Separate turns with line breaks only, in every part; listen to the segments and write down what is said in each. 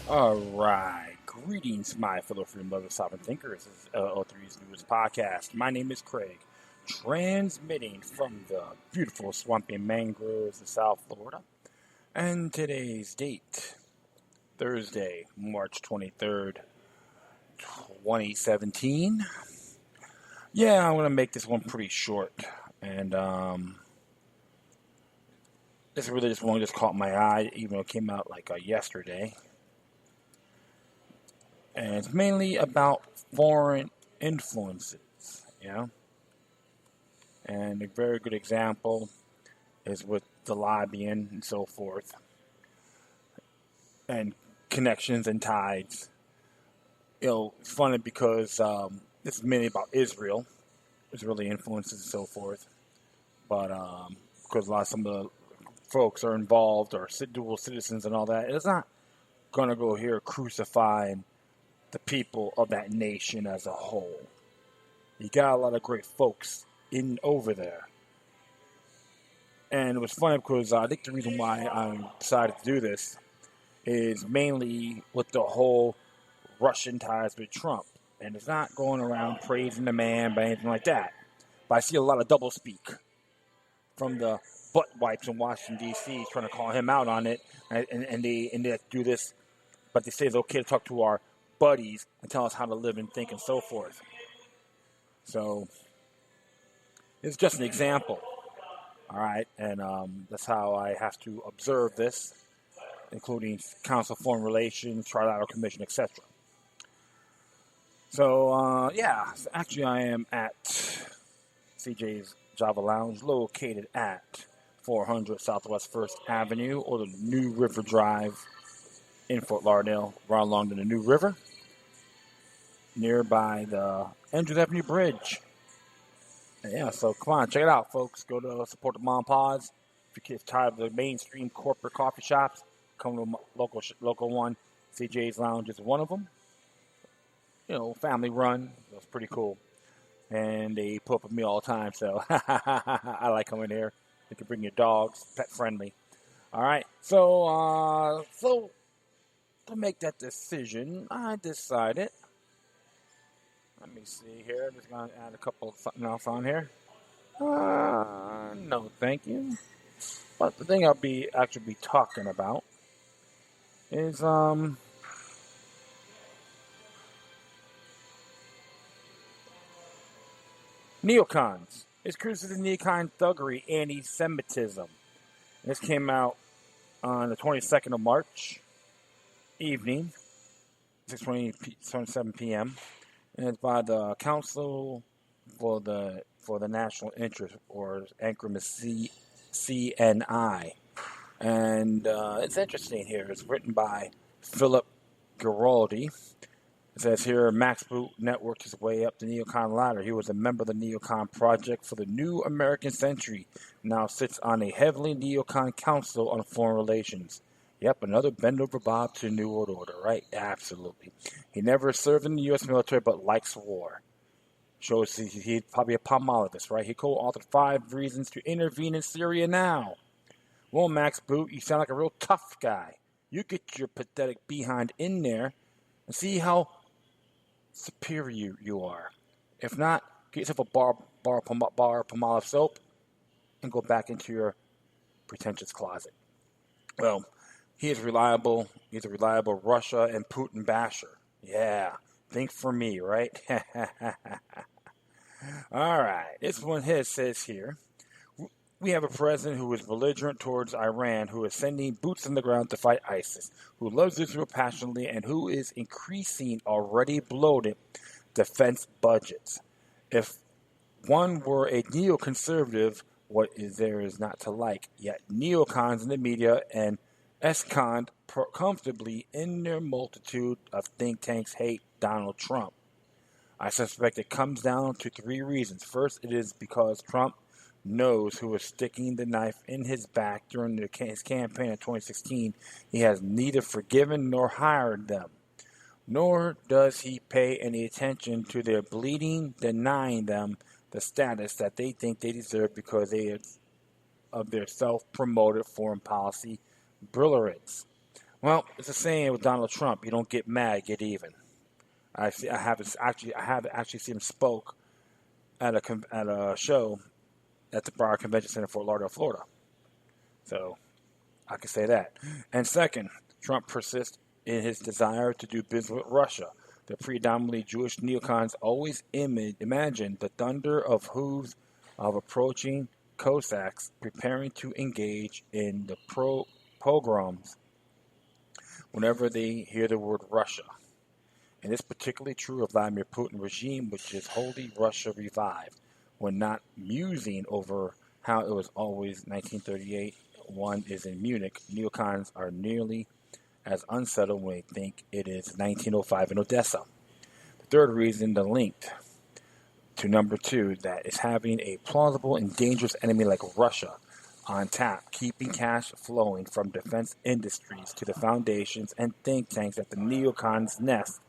All right. Greetings, my fellow freedom lovers, sovereign thinkers. This is O3's newest podcast. My name is Craig, transmitting from the beautiful swampy mangroves of South Florida. And today's date, Thursday, March 23rd, 2017. Yeah, I'm going to make this one pretty short. And this really just one just caught my eye, even though it came out like yesterday. And it's mainly about foreign influences, And a very good example is with the lobbying and so forth, and connections and ties. It's funny because this is mainly about Israel, Israeli influences and so forth. But because some of the folks are involved or dual citizens and all that, it's not going to go here crucifying the people of that nation as a whole. You got a lot of great folks in over there. And it was funny because I think the reason why I decided to do this is mainly with the whole Russian ties with Trump. And it's not going around praising the man by anything like that. But I see a lot of doublespeak from the butt wipes in Washington, D.C. trying to call him out on it. And they do this, but they say it's okay to talk to our buddies and tell us how to live and think and so forth. So it's just an example, all right? And that's how I have to observe this, including Council of Foreign Relations, Trilateral Commission, etc. So, actually I am at CJ's Java Lounge, located at 400 Southwest 1st Avenue, or the New River Drive in Fort Lauderdale, right along the New River, nearby the Andrews Avenue Bridge. And yeah, so come on, check it out, folks. Go to support the mom pods. If you get tired of the mainstream corporate coffee shops, come to a local one. CJ's Lounge is one of them. Family run. It's pretty cool. And they put up with me all the time, so I like coming here. You can bring your dogs, pet friendly. All right, so to make that decision, I decided. Let me see here. I'm just going to add a couple of something else on here. No, thank you. But the thing I'll actually be talking about is neocons. It's criticism neocon thuggery, anti-Semitism. This came out on the 22nd of March evening, 6:27 p.m. And it's by the Council for the National Interest, or acronym CNI. And it's interesting here. It's written by Philip Giraldi. It says here, Max Boot networked his way up the neocon ladder. He was a member of the Neocon Project for the New American Century. Now sits on a heavily neocon council on foreign relations. Yep, another bend over Bob to New World Order, right? Absolutely. He never served in the U.S. military, but likes war. Shows he's probably a Palmologist, right? He co-authored 5 Reasons to Intervene in Syria Now. Well, Max Boot, you sound like a real tough guy. You get your pathetic behind in there and see how superior you are. If not, get yourself a bar of Palmolive soap and go back into your pretentious closet. Well, he is reliable. He's a reliable Russia and Putin basher. Yeah, think for me, right? All right, this one here says here, we have a president who is belligerent towards Iran, who is sending boots on the ground to fight ISIS, who loves Israel passionately, and who is increasing already bloated defense budgets. If one were a neoconservative, what is there is not to like? Yet neocons in the media and escond comfortably in their multitude of think tanks hate Donald Trump. I suspect it comes down to 3 reasons. First, it is because Trump knows who is sticking the knife in his back during his campaign in 2016. He has neither forgiven nor hired them. Nor does he pay any attention to their bleeding, denying them the status that they think they deserve because of their self-promoted foreign policy brilliance. Well, it's the saying with Donald Trump: you don't get mad, get even. I have actually seen him spoke at a show at the Bar Convention Center, Fort Lauderdale, Florida. So I can say that. And second, Trump persists in his desire to do business with Russia. The predominantly Jewish neocons always imagine the thunder of hooves of approaching Cossacks preparing to engage in the pogroms whenever they hear the word Russia. And it's particularly true of Vladimir Putin regime, which is wholly Russia revived, when not musing over how it was always 1938. One is in Munich. Neocons are nearly as unsettled when they think it is 1905 in Odessa. The third reason, the linked to number two, that is having a plausible and dangerous enemy like Russia on tap, keeping cash flowing from defense industries to the foundations and think tanks that the neocons nest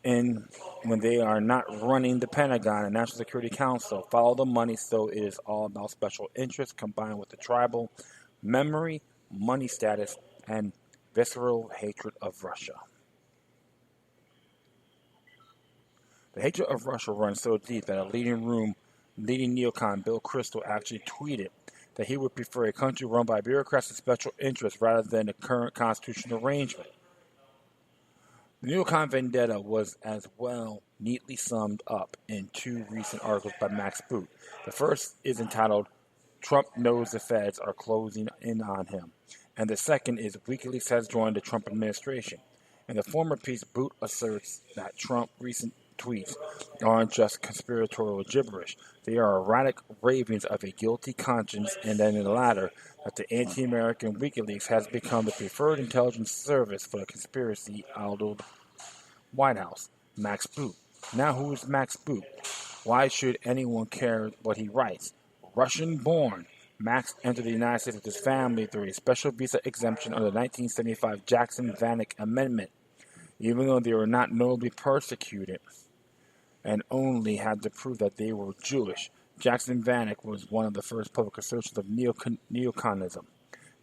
in when they are not running the Pentagon and National Security Council. Follow the money, so it is all about special interests combined with the tribal memory, money status, and visceral hatred of Russia. The hatred of Russia runs so deep that a leading neocon, Bill Kristol, actually tweeted that he would prefer a country run by bureaucrats and special interests rather than the current constitutional arrangement. The neocon vendetta was as well neatly summed up in two recent articles by Max Boot. The first is entitled Trump Knows the Feds Are Closing In on Him, and the second is WikiLeaks Has Joined the Trump Administration. In the former piece, Boot asserts that Trump's recent tweets aren't just conspiratorial gibberish. They are erratic ravings of a guilty conscience, and then in the latter, that the anti-American WikiLeaks has become the preferred intelligence service for the conspiracy-addled White House. Max Boot. Now who is Max Boot? Why should anyone care what he writes? Russian-born, Max entered the United States with his family through a special visa exemption under the 1975 Jackson-Vanik Amendment. Even though they were not notably persecuted and only had to prove that they were Jewish, Jackson-Vanik was one of the first public assertions of neoconism,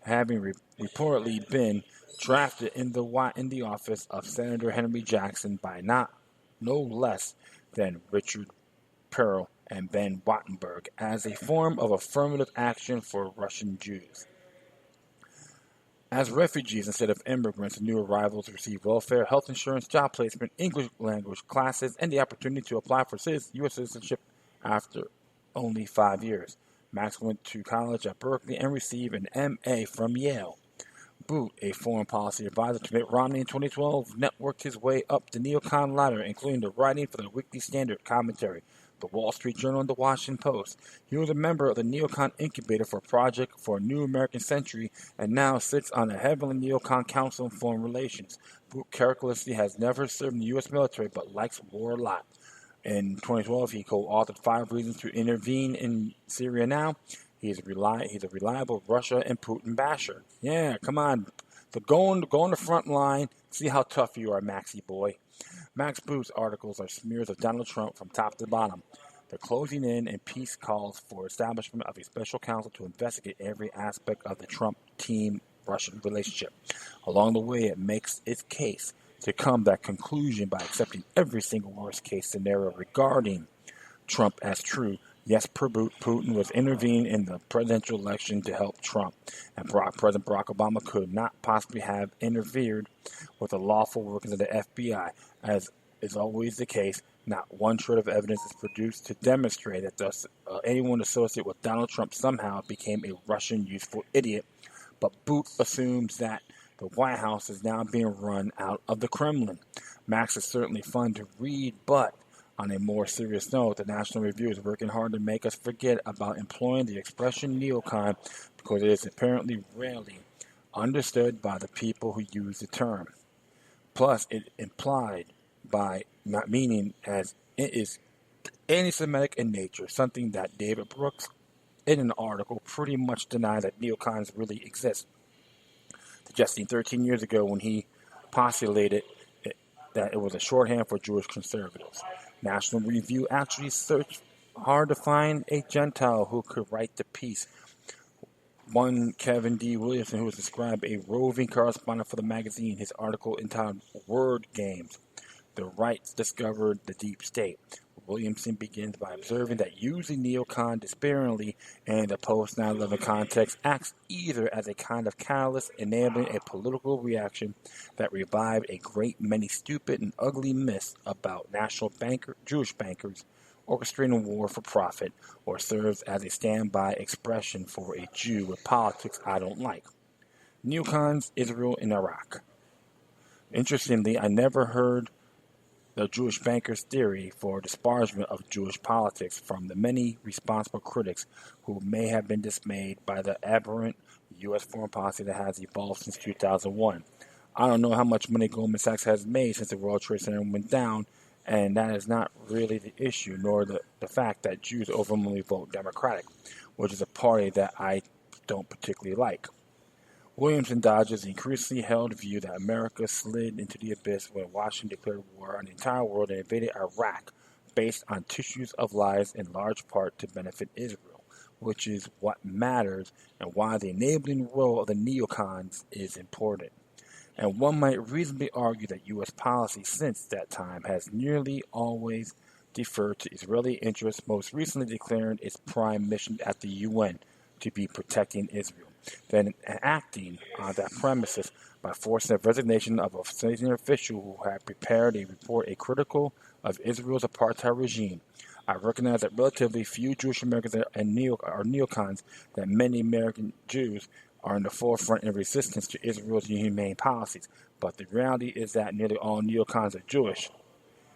having reportedly been drafted in the office of Senator Henry Jackson by no less than Richard Perle and Ben Wattenberg as a form of affirmative action for Russian Jews. As refugees instead of immigrants, new arrivals receive welfare, health insurance, job placement, English language classes, and the opportunity to apply for U.S. citizenship after only 5 years. Max went to college at Berkeley and received an M.A. from Yale. Boot, a foreign policy advisor to Mitt Romney in 2012, networked his way up the neocon ladder, including the writing for the Weekly Standard commentary, the Wall Street Journal, and the Washington Post. He was a member of the neocon incubator for Project for a New American Century and now sits on the heavily neocon Council on Foreign Relations. Boot characteristically has never served in the U.S. military but likes war a lot. In 2012, he co-authored 5 Reasons to Intervene in Syria Now. He's a reliable Russia and Putin basher. Yeah, come on. So go on the front line. See how tough you are, Maxie boy. Max Boot's articles are smears of Donald Trump from top to bottom. The closing in and peace calls for establishment of a special counsel to investigate every aspect of the Trump-Russian relationship. Along the way, it makes its case to come to that conclusion by accepting every single worst-case scenario regarding Trump as true. Yes, Putin was intervening in the presidential election to help Trump, and President Barack Obama could not possibly have interfered with the lawful workings of the FBI. As is always the case, not one shred of evidence is produced to demonstrate that anyone associated with Donald Trump somehow became a Russian useful idiot. But Boot assumes that the White House is now being run out of the Kremlin. Max is certainly fun to read, but on a more serious note, the National Review is working hard to make us forget about employing the expression neocon because it is apparently rarely understood by the people who use the term. Plus, it implied by not meaning as it is anti-Semitic in nature, something that David Brooks, in an article, pretty much denied that neocons really exist, suggesting 13 years ago when he postulated that it was a shorthand for Jewish conservatives. National Review actually searched hard to find a Gentile who could write the piece One Kevin D. Williamson, who was described a roving correspondent for the magazine, his article entitled Word Games, The Rights Discovered the Deep State. Williamson begins by observing that using neocon despairingly in the post 9/11 context acts either as a kind of catalyst enabling a political reaction that revived a great many stupid and ugly myths about Jewish bankers orchestrating war for profit, or serves as a standby expression for a Jew with politics I don't like. Neocons, Israel, and Iraq. Interestingly, I never heard the Jewish bankers' theory for disparagement of Jewish politics from the many responsible critics who may have been dismayed by the aberrant U.S. foreign policy that has evolved since 2001. I don't know how much money Goldman Sachs has made since the World Trade Center went down, and that is not really the issue, nor the fact that Jews overwhelmingly vote Democratic, which is a party that I don't particularly like. Williamson dodges the increasingly held view that America slid into the abyss when Washington declared war on the entire world and invaded Iraq based on tissues of lies in large part to benefit Israel, which is what matters and why the enabling role of the neocons is important. And one might reasonably argue that U.S. policy since that time has nearly always deferred to Israeli interests, most recently declaring its prime mission at the UN to be protecting Israel, then acting on that premises by forcing the resignation of a senior official who had prepared a report critical of Israel's apartheid regime. I recognize that relatively few Jewish Americans are neocons, that many American Jews are in the forefront in resistance to Israel's inhumane policies. But the reality is that nearly all neocons are Jewish.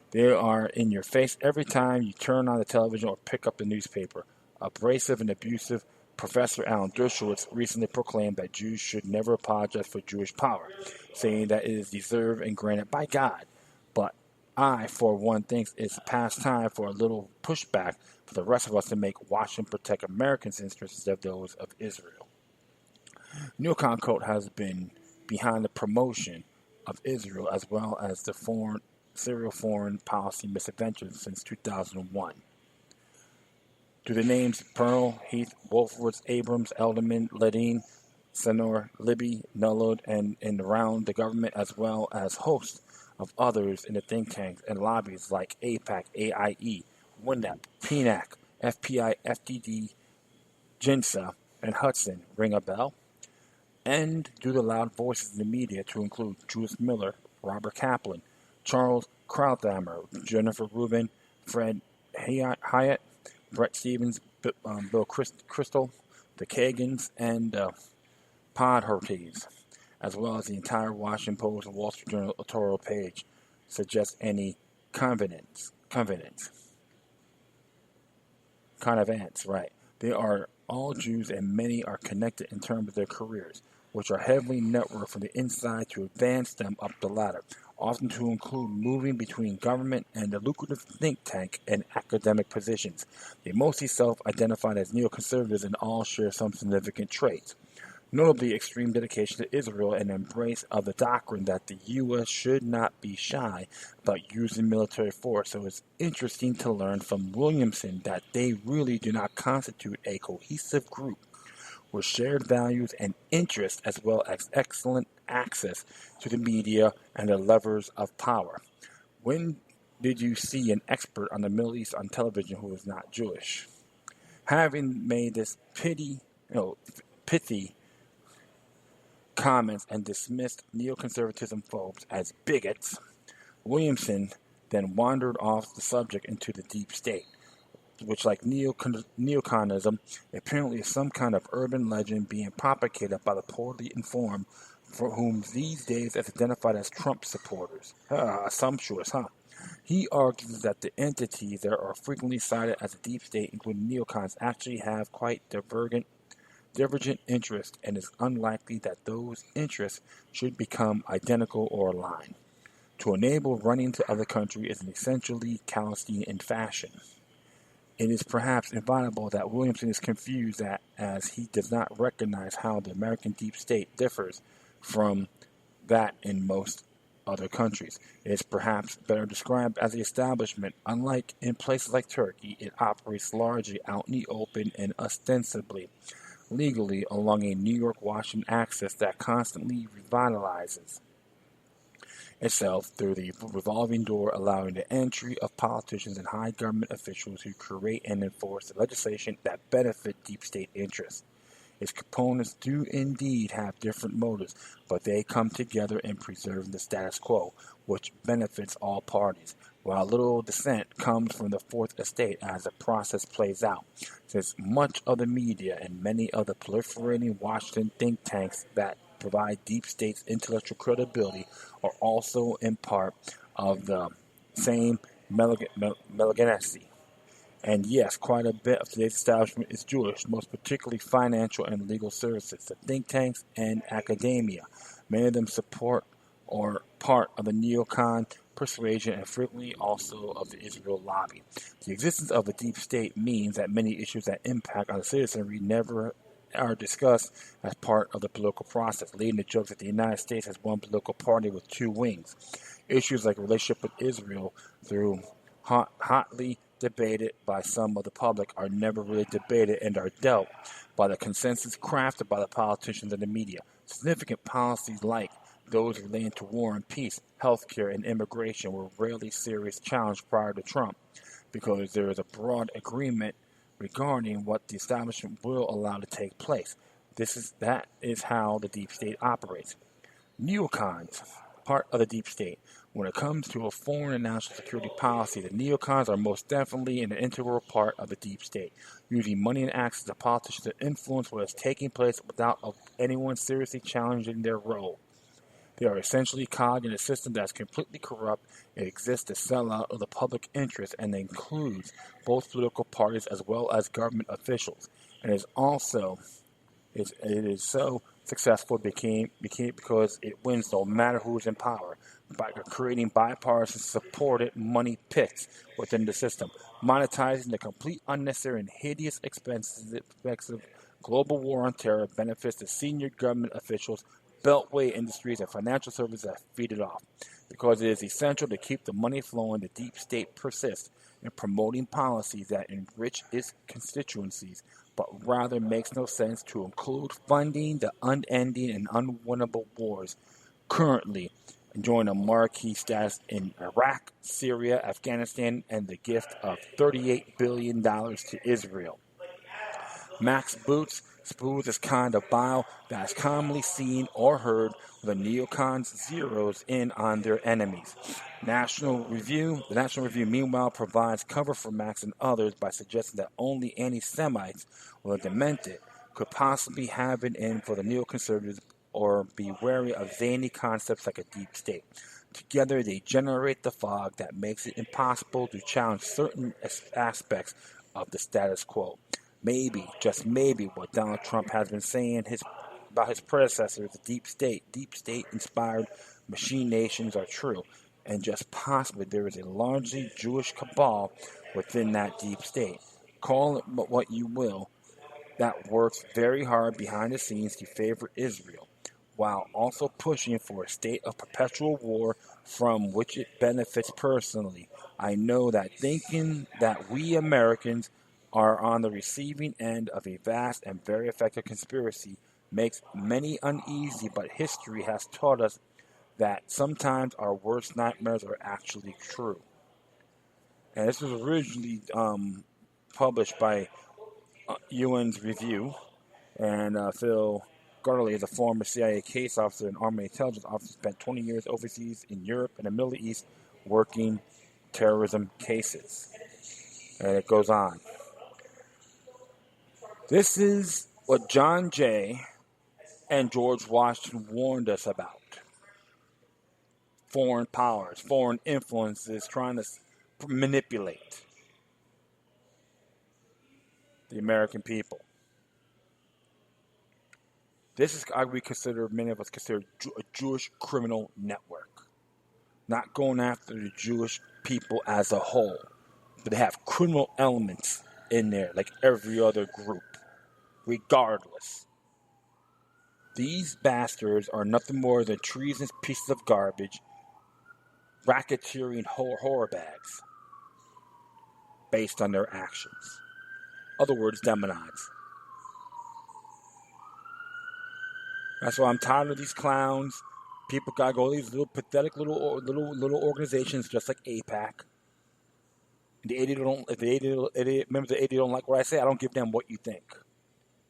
They are in your face every time you turn on the television or pick up the newspaper. Abrasive and abusive Professor Alan Dershowitz recently proclaimed that Jews should never apologize for Jewish power, saying that it is deserved and granted by God. But I, for one, think it's past time for a little pushback for the rest of us to make Washington protect Americans' interests instead of those of Israel. Neocon cult has been behind the promotion of Israel as well as the serial foreign policy misadventures since 2001. Do the names Pearl, Heath, Wolfowitz, Abrams, Elderman, Ledeen, Senor, Libby, Nullard, and around the government, as well as hosts of others in the think tanks and lobbies like APAC, AIE, WINDAP, PNAC, FPI, FDD, GINSA, and Hudson ring a bell? And do the loud voices in the media, to include Judith Miller, Robert Kaplan, Charles Krauthammer, Jennifer Rubin, Fred Hyatt, Brett Stevens, Bill Kristol, the Kagans, and Podhorties, as well as the entire Washington Post and Wall Street Journal editorial page, suggest any connivance. Connivance, right. They are all Jews and many are connected in terms of their careers, which are heavily networked from the inside to advance them up the ladder, often to include moving between government and the lucrative think tank and academic positions. They mostly self-identify as neoconservatives and all share some significant traits, notably extreme dedication to Israel and embrace of the doctrine that the U.S. should not be shy about using military force. So it's interesting to learn from Williamson that they really do not constitute a cohesive group with shared values and interests as well as excellent access to the media and the levers of power. When did you see an expert on the Middle East on television who is not Jewish? Having made this pithy comments and dismissed neoconservatism phobes as bigots, Williamson then wandered off the subject into the deep state, which, like neoconism, apparently is some kind of urban legend being propagated by the poorly informed, for whom these days is identified as Trump supporters. Sumptuous, huh? He argues that the entities that are frequently cited as a deep state, including neocons, actually have quite divergent interests, and it's unlikely that those interests should become identical or aligned. To enable running to other countries is an essentially Palestinian fashion. It is perhaps inevitable that Williamson is confused as he does not recognize how the American deep state differs from that in most other countries. It is perhaps better described as the establishment. Unlike in places like Turkey, it operates largely out in the open and ostensibly legally along a New York-Washington axis that constantly revitalizes itself through the revolving door, allowing the entry of politicians and high government officials who create and enforce the legislation that benefit deep state interests. Its components do indeed have different motives, but they come together in preserving the status quo, which benefits all parties. While little dissent comes from the Fourth Estate as the process plays out, since much of the media and many of the proliferating Washington think tanks that provide deep state's intellectual credibility are also in part of the same malignancy. And yes, quite a bit of today's establishment is Jewish, most particularly financial and legal services, the think tanks, and academia. Many of them support or part of the Neocon persuasion and frequently also of the Israel lobby. The existence of a deep state means that many issues that impact on the citizenry never are discussed as part of the political process, leading to jokes that the United States has one political party with two wings. Issues like relationship with Israel through hotly debated by some of the public are never really debated and are dealt by the consensus crafted by the politicians and the media. Significant policies like those relating to war and peace, healthcare, and immigration were rarely serious challenged prior to Trump because there is a broad agreement regarding what the establishment will allow to take place. That is how the deep state operates. Neocons, part of the deep state. When it comes to a foreign and national security policy, the neocons are most definitely an integral part of the deep state, using money and access to politicians to influence what is taking place without anyone seriously challenging their role. They are essentially cog in a system that is completely corrupt. It exists to sell out of the public interest and includes both political parties as well as government officials, and is also it is so successful because it wins no matter who's in power by creating bipartisan supported money pits within the system, monetizing the complete unnecessary and hideous expenses of global war on terror benefits the senior government officials, beltway industries, and financial services that feed it off. Because it is essential to keep the money flowing, the deep state persists in promoting policies that enrich its constituencies, but rather makes no sense to include funding the unending and unwinnable wars currently enjoying a marquee status in Iraq, Syria, Afghanistan, and the gift of $38 billion to Israel. Max Boots spews this kind of bile that is commonly seen or heard when the neocons zeroes in on their enemies. The National Review, meanwhile, provides cover for Max and others by suggesting that only anti-Semites or the demented could possibly have it in for the neoconservatives or be wary of zany concepts like a deep state. Together, they generate the fog that makes it impossible to challenge certain aspects of the status quo. Maybe, just maybe, what Donald Trump has been saying about his predecessors, the deep state-inspired machine nations are true, and just possibly there is a largely Jewish cabal within that deep state. Call it what you will, that works very hard behind the scenes to favor Israel, while also pushing for a state of perpetual war from which it benefits personally. I know that thinking that we Americans are on the receiving end of a vast and very effective conspiracy makes many uneasy, but history has taught us that sometimes our worst nightmares are actually true. And this was originally published by UN's Review, and Phil Gartley is a former CIA case officer and Army intelligence officer, spent 20 years overseas in Europe and the Middle East working terrorism cases. And it goes on. This is what John Jay and George Washington warned us about. Foreign powers, foreign influences trying to manipulate the American people. This is, many of us consider a Jewish criminal network. Not going after the Jewish people as a whole, but they have criminal elements in there like every other group, regardless. These bastards are nothing more than treasonous pieces of garbage, racketeering horror bags based on their actions. In other words, demonize. That's why I'm tired of these clowns. People gotta go to these little pathetic little organizations just like APAC. The idiot don't if the idiot members of the idiot don't like what I say, I don't give them what you think.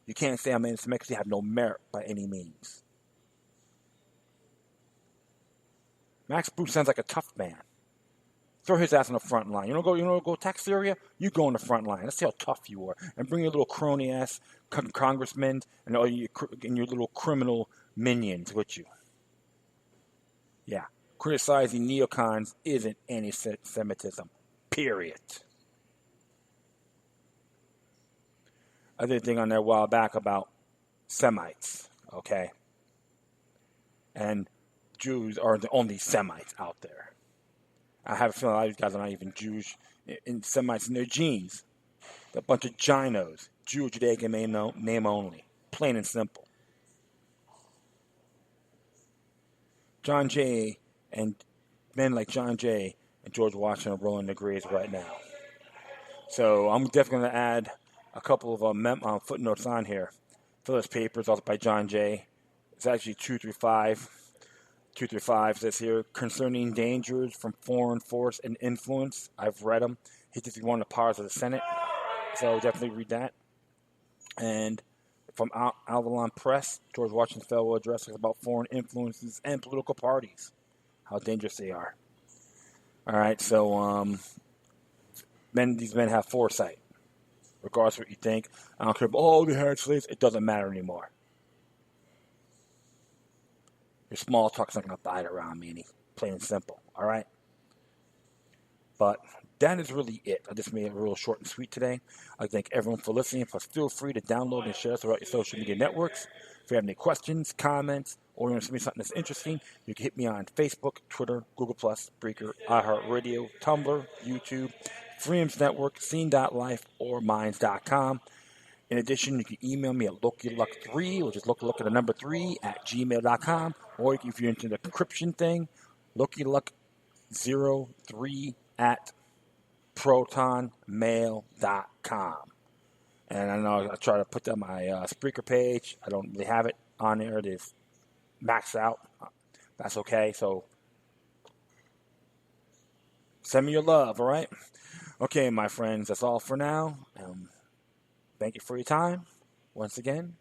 You can't say I'm anti-Semitic because you have no merit by any means. Max Bruce sounds like a tough man. Throw his ass on the front line. You know, go attack Syria. You go on the front line. Let's see how tough you are, and bring your little crony ass congressmen and all your little criminal minions with you. Yeah, criticizing neocons isn't anti-Semitism. Period. I did a thing on there a while back about Semites. Okay, and Jews are the only Semites out there. I have a feeling a lot of these guys are not even Jewish in Semites in their genes. They're a bunch of ginos. Jew, Judaic, and name only. Plain and simple. John Jay and men like John Jay and George Washington are rolling their graves right now. So I'm definitely going to add a couple of footnotes on here. Phyllis Papers, also by John Jay. It's actually 235. 235 says here, concerning dangers from foreign force and influence. I've read them. He just won the powers of the Senate. So definitely read that. And from Avalon Press, George Washington's farewell address is about foreign influences and political parties. How dangerous they are. All right, so these men have foresight. Regardless of what you think. I don't care about, they had slaves. It doesn't matter anymore. Your small talk's not going to bite around me any. Plain and simple. All right? But that is really it. I just made it real short and sweet today. I thank everyone for listening. Plus, feel free to download and share us throughout your social media networks. If you have any questions, comments, or you want to send me something that's interesting, you can hit me on Facebook, Twitter, Google+, Breaker, iHeartRadio, Tumblr, YouTube, Freedoms Network, Scene.life, or Minds.com. In addition, you can email me at LokiLuck3, which is look at the number 3 at gmail.com. Or if you're into the encryption thing, LokiLuck03 at protonmail.com. And I know I try to put that on my Spreaker page. I don't really have it on there. It is maxed out. That's okay. So send me your love, all right? Okay, my friends, that's all for now. Thank you for your time once again.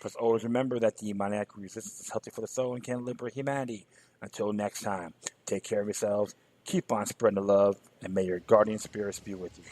Plus, always remember that the demoniac resistance is healthy for the soul and can liberate humanity. Until next time, take care of yourselves, keep on spreading the love, and may your guardian spirits be with you.